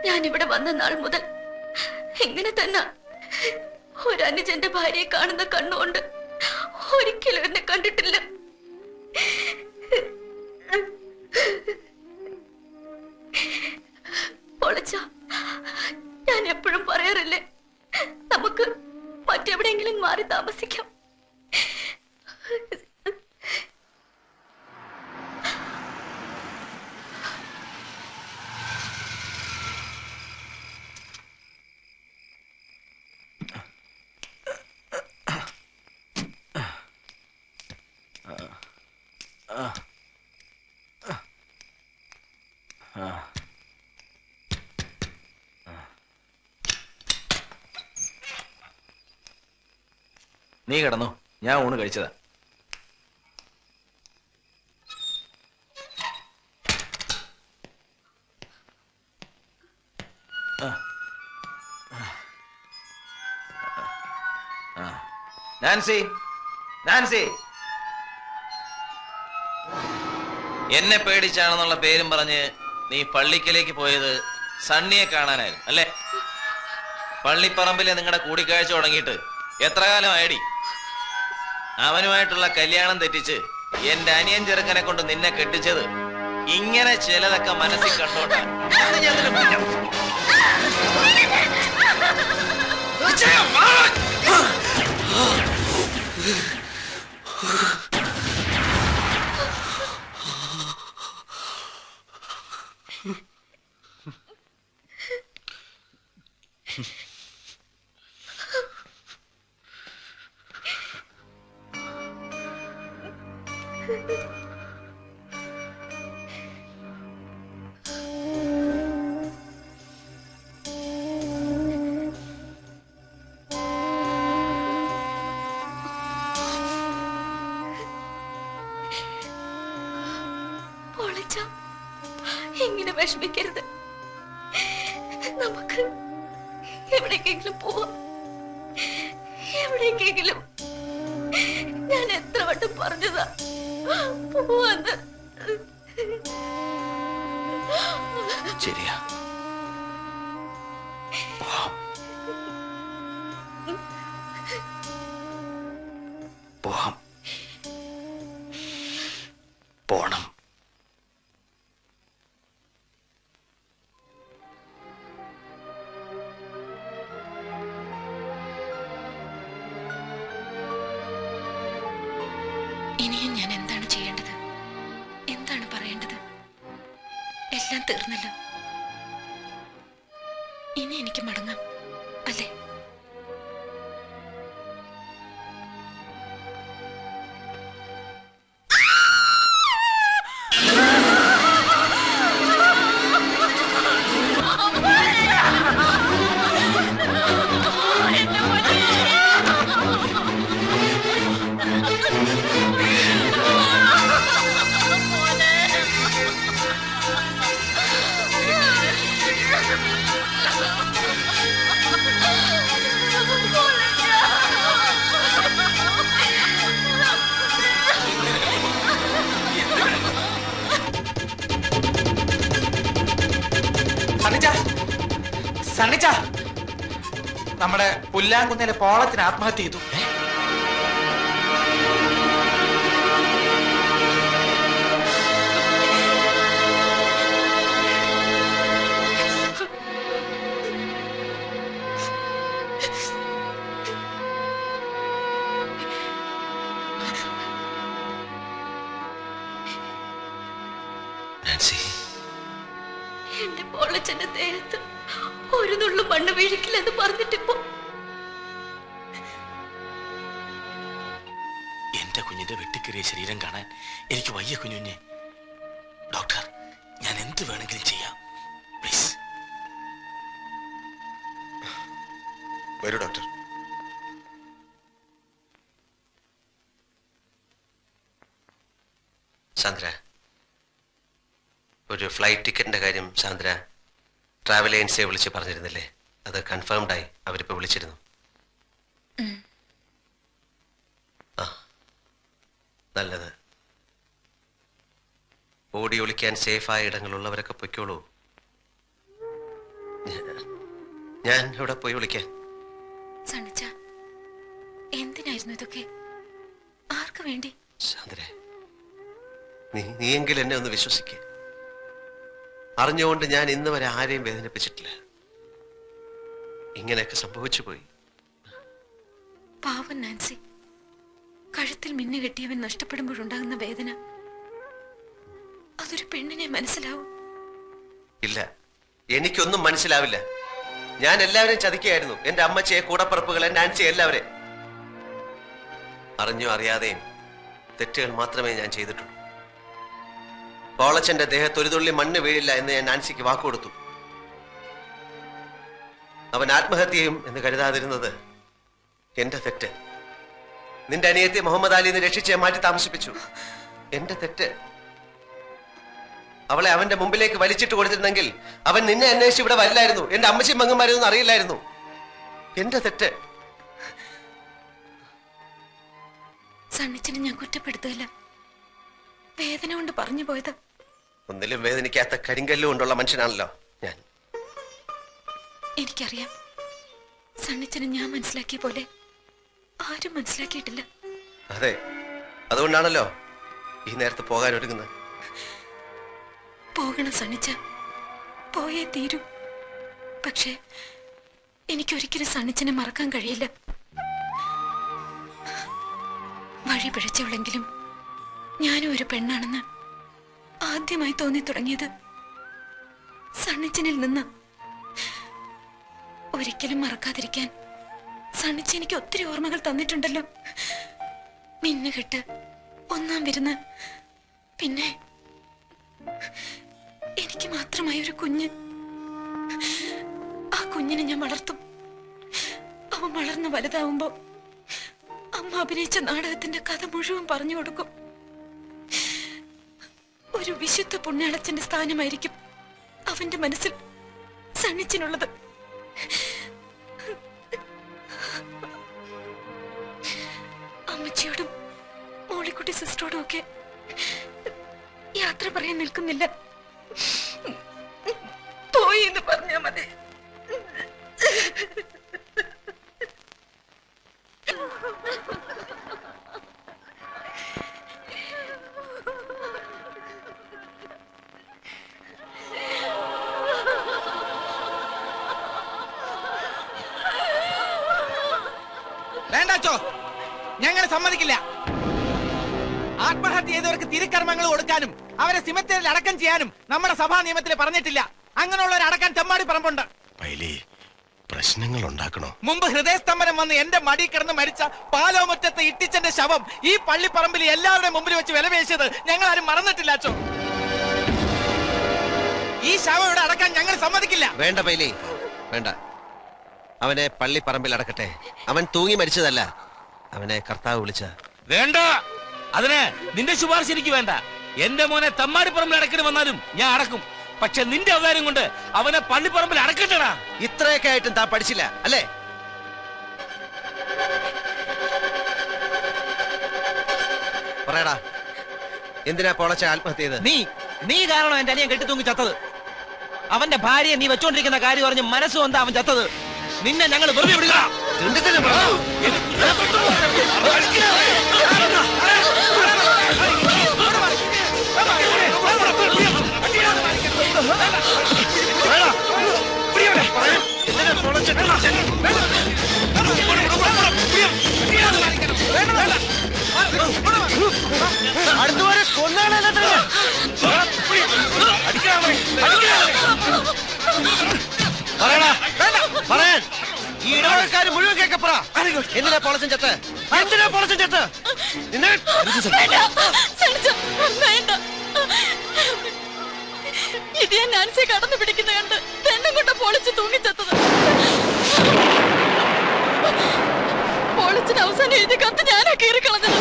ഞാനിവിടെ വന്ന നാൾ മുതൽ ഇങ്ങനെ തന്നെ ഒരു അനുജന്റെ ഭാര്യയെ കാണുന്ന കണ്ണുകൊണ്ട് ഒരിക്കലും എന്നെ കണ്ടിട്ടില്ല. പൊളിച്ച ഞാൻ എപ്പോഴും പറയാറില്ലേ, നമുക്ക് മറ്റെവിടെയെങ്കിലും മാറി താമസിക്കാം. നീ കിടന്നു, ഞാൻ ഊണ് കഴിച്ചതാ. നാൻസി, നാൻസി, എന്നെ പേടിച്ചാണെന്നുള്ള പേരും പറഞ്ഞ് നീ പള്ളിക്കലേക്ക് പോയത് സണ്ണിയെ കാണാനായിരുന്നു അല്ലേ? പള്ളിപ്പറമ്പിലെ നിങ്ങളുടെ കൂടിക്കാഴ്ച തുടങ്ങിയിട്ട് എത്ര കാലമായടി? അവനുമായിട്ടുള്ള കല്യാണം തെറ്റിച്ച് എന്റെ അനിയൻ ചെറുക്കനെ കൊണ്ട് നിന്നെ കെട്ടിച്ചത് ഇങ്ങനെ ചിലതൊക്കെ മനസ്സിൽ കണ്ടോണ്ടാ. ഇങ്ങനെ വിഷമിക്കരുത്. നമുക്ക് എവിടേക്കെങ്കിലും പോവാം. എവിടേക്കെങ്കിലും. ഞാൻ എത്ര വട്ടം പറഞ്ഞതാ പോവാന്ന്. ശരിയാ, പോവാം, പോണം. ഇനിയും ഞാൻ എന്താണ് ചെയ്യേണ്ടത്? എന്താണ് പറയേണ്ടത്? എല്ലാം തീർന്നല്ലോ. ഇനി എനിക്ക് മടങ്ങാം അല്ലേ? സണ്ണിച്ച, നമ്മുടെ പുല്ലാങ്കുന്നിലെ പോളത്തിന് ആത്മഹത്യ ചെയ്തു. എന്റെ പോളച്ചന്റെ ദേഹത്ത് ഒരു നുള്ളു മണ്ണ് വീഴിക്കില്ലെന്ന് പറഞ്ഞിട്ടിപ്പോ എന്റെ കുഞ്ഞിന്റെ വെട്ടിക്കേറിയ ശരീരം കാണാൻ എനിക്ക് വയ്യ കുഞ്ഞുഞ്ഞെ. ഡോക്ടർ, ഞാൻ എന്ത് വേണമെങ്കിലും ചെയ്യാം, പ്ലീസ്. വരൂ ഡോക്ടർ. സാന്ദ്ര, ഒരു ഫ്ലൈറ്റ് ടിക്കറ്റിന്റെ കാര്യം സാന്ദ്ര ട്രാവൽ ഏജൻസിയെ വിളിച്ച് പറഞ്ഞിരുന്നില്ലേ? അത് കൺഫേംഡ് ആയി. അവരിപ്പോ വിളിച്ചിരുന്നു. ആ, നല്ലത്. ഓടി ഒളിക്കാൻ സേഫായ ഇടങ്ങളുള്ളവരൊക്കെ പൊയ്ക്കോളൂ. ഞാൻ ഇവിടെ പോയി വിളിക്കാൻ. സണ്ണിച്ച, എന്തിനായിരുന്നു ഇതൊക്കെ? ആർക്ക് വേണ്ടി? സാന്ദ്ര, നീയെങ്കിലും എന്നെ ഒന്ന് വിശ്വസിക്ക. അറിഞ്ഞുകൊണ്ട് ഞാൻ ഇന്ന് വരെ ആരെയും വേദനിപ്പിച്ചിട്ടില്ല. ഇങ്ങനെയൊക്കെ സംഭവിച്ചു പോയി. പാവൻ നാൻസി, കഴുത്തിൽ മിന്നു കെട്ടിയവൻ നഷ്ടപ്പെടുമ്പോഴുണ്ടാകുന്ന വേദന അതൊരു പെണ്ണിനെ മനസ്സിലാവും? ഇല്ല, എനിക്കൊന്നും മനസ്സിലാവില്ല. ഞാൻ എല്ലാവരെയും ചതിക്കുകയായിരുന്നു. എന്റെ അമ്മച്ചിയെ, കൂടപ്പറപ്പുകളെ, നാൻസി, എല്ലാവരെയും. അറിഞ്ഞോ അറിയാതെയും തെറ്റുകൾ മാത്രമേ ഞാൻ ചെയ്തിട്ടുള്ളൂ. പോളച്ചന്റെ ദേഹത്ത് ഒരു തുള്ളി മണ്ണ് വീഴില്ല എന്ന് ഞാൻ നാൻസിക്ക് വാക്കുകൊടുത്തു. അവൻ ആത്മഹത്യയും എന്ന് കരുതാതിരുന്നത് എന്റെ തെറ്റ്. നിന്റെ അനിയത്തി മുഹമ്മദ് അലിനെ രക്ഷിച്ച് മാറ്റി താമസിപ്പിച്ചു. എന്റെ തെറ്റ്. അവളെ അവന്റെ മുമ്പിലേക്ക് വലിച്ചിട്ട് കൊടുത്തിരുന്നെങ്കിൽ അവൻ നിന്നെ അന്വേഷിച്ച് ഇവിടെ വരില്ലായിരുന്നു. എന്റെ അമ്മച്ചിയും മങ്ങന്മാരൊന്നും അറിയില്ലായിരുന്നു. എന്റെ തെറ്റ്. സണ്ണിച്ചനെ ഞാൻ കുറ്റപ്പെടുത്തുകയില്ല. വേദന കൊണ്ട് പറഞ്ഞു പോയത്. ഒന്നിലും വേദനിക്കാത്ത കരിങ്കല്ല് കൊണ്ടുള്ള മനുഷ്യനാണല്ലോ ഞാൻ. എനിക്കറിയാം, സണ്ണിച്ചനെ ഞാൻ മനസ്സിലാക്കിയ പോലെ ആരും മനസ്സിലാക്കിയിട്ടില്ല. അതെ, അതുകൊണ്ടാണല്ലോ ഈ നേരത്ത് പോകാൻ ഒരുങ്ങുന്നത്. പോകണം സണ്ണിച്ച, പോയേ തീരൂ. പക്ഷേ എനിക്കൊരിക്കലും സണ്ണിച്ചനെ മറക്കാൻ കഴിയില്ല. വഴി പിഴച്ചവളെങ്കിലും ഞാനും ഒരു പെണ്ണാണെന്ന് ആദ്യമായി തോന്നി തുടങ്ങിയത് സണ്ണിച്ചനിൽ നിന്ന്. ഒരിക്കലും മറക്കാതിരിക്കാൻ സണ്ണിച്ച എനിക്ക് ഒത്തിരി ഓർമ്മകൾ തന്നിട്ടുണ്ടല്ലോ. മിന്നുകെട്ട്, ഒന്നാം വിരുന്ന്, പിന്നെ എനിക്ക് മാത്രമായ ഒരു കുഞ്ഞ്. ആ കുഞ്ഞിനെ ഞാൻ വളർത്തും. അവൻ വളർന്ന് വലുതാവുമ്പോ അമ്മ അഭിനയിച്ച നാടകത്തിന്റെ കഥ മുഴുവൻ പറഞ്ഞു കൊടുക്കും. ഒരു വിശുദ്ധ പുണ്യാളച്ചന്റെ സ്ഥാനമായിരിക്കും അവന്റെ മനസ്സിൽ സണ്ണിച്ചിനുള്ളത്. അമ്മച്ചിയോടും മോളിക്കുട്ടി സിസ്റ്ററോടും ഒക്കെ യാത്ര പറയാൻ നിൽക്കുന്നില്ല. പോയി എന്ന് പറഞ്ഞാ മതി. വേണ്ടാച്ചോ, ഞങ്ങൾ സമ്മതിക്കില്ല. ആത്മഹത്യ ചെയ്തവർക്ക് തിരുക്കർമ്മങ്ങൾ കൊടുക്കാനും അവരെ സിമത്തേരിൽ അടക്കം ചെയ്യാനും നമ്മുടെ സഭാ നിയമത്തിൽ പറഞ്ഞിട്ടില്ല. അങ്ങനെയുള്ളവരെ അടക്കാൻ തെമ്മാടി പറമ്പുണ്ട്. പ്രശ്നങ്ങൾ ഉണ്ടാക്കണോ? മുമ്പ് ഹൃദയസ്തംഭനം വന്ന് എന്റെ മടി കിടന്ന് മരിച്ച പാലോമുറ്റത്തെ ഇട്ടിച്ചന്റെ ശവം ഈ പള്ളിപ്പറമ്പിൽ എല്ലാവരുടെയും മുമ്പിൽ വെച്ച് വിലപേശിയത് ഞങ്ങൾ ആരും മറന്നിട്ടില്ല അച്ചോ. ഈ ശവം ഇവിടെ അടക്കാൻ ഞങ്ങൾ സമ്മതിക്കില്ല. വേണ്ട പൈലി, വേണ്ട. അവനെ പള്ളിപ്പറമ്പിൽ അടക്കട്ടെ. അവൻ തൂങ്ങി മരിച്ചതല്ല, അവനെ കർത്താവ് വിളിച്ച. വേണ്ട, അതിന് നിന്റെ ശുപാർശ എനിക്ക് വേണ്ട. എന്റെ മോനെ തമ്മാടിപ്പറമ്പിൽ അടക്കിന് വന്നാലും ഞാൻ അടക്കും. പക്ഷെ നിന്റെ അവതാരം കൊണ്ട് അവനെ പള്ളിപ്പറമ്പിൽ അടക്കട്ടടാ. ഇത്രയൊക്കെ ആയിട്ടും താൻ പഠിച്ചില്ല അല്ലേ? പറയടാ, എന്തിനാ പോളച്ച ആത്മഹത്യ ചെയ്ത്? നീ കാരണം എന്റെ അനിയൻ കെട്ടിത്തൂങ്ങി ചത്തത്. അവന്റെ ഭാര്യയെ നീ വെച്ചോണ്ടിരിക്കുന്ന കാര്യം പറഞ്ഞ് മനസ്സുകൊണ്ടാ അവൻ ചത്തത്. നിന്നെ ഞങ്ങൾ വെറുതെ വിടുക. അടുത്തുവരെ കൊന്നാണല്ലോ. പറയാൻ ഈ ഇടവകക്കാര് മുഴുവൻ കേക്കപ്പറ. എന്തിനാ പൊളച്ചൻ ചത്ത്? എന്തിനാ പൊളച്ചൻ ചത്ത്? നിന്നെ ഇത് ഞാൻ നാൻസിയെ കടന്നു പിടിക്കുന്ന കണ്ട് രണ്ടും കൊണ്ട് പൊളിച്ച് തൂങ്ങിച്ചെത്തത്. പൊളിച്ചിന് അവസാനം എഴുതി കത്ത് ഞാനാ കീറിക്കളഞ്ഞത്.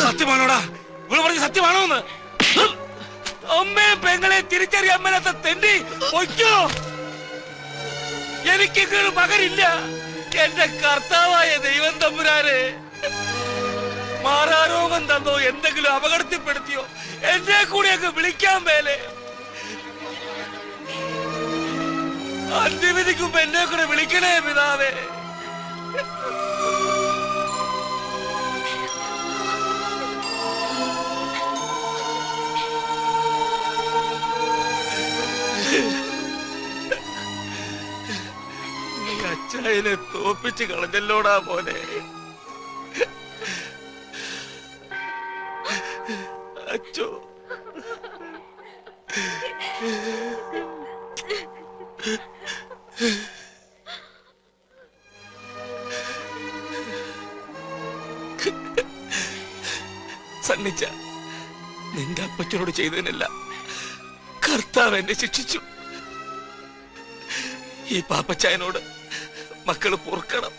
സത്യമാണോടാ? ഇവിടെ പറഞ്ഞ സത്യമാണോന്ന്? അമ്മയെ പെങ്ങളെ തിരിച്ചറിയാൻ മേലാത്ത തെണ്ടി പൊയ്ക്കോ. എനിക്ക് മകനില്ല. എന്റെ കർത്താവായ ദൈവം തമ്പുരാനെ, മാറാരോഗം തന്നോ എന്തെങ്കിലും അപകടത്തിൽപ്പെടുത്തിയോ എന്നെ കൂടെയൊക്കെ വിളിക്കാൻ മേലെ. അന്ത്യവിധിക്കുമ്പോ എന്നെ കൂടെ വിളിക്കണേ പിതാവേ. അച്ചായനെ തോപ്പിച്ച് കളഞ്ഞല്ലോടാ പോലെ. അച്ചോ, സണ്ണിച്ച, നിന്റെ അപ്പച്ചനോട് ചെയ്തതിനല്ല കർത്താവ് എന്നെ ശിക്ഷിച്ചു. ഈ പാപ്പച്ചായനോട് മക്കള് പൊറുക്കണം.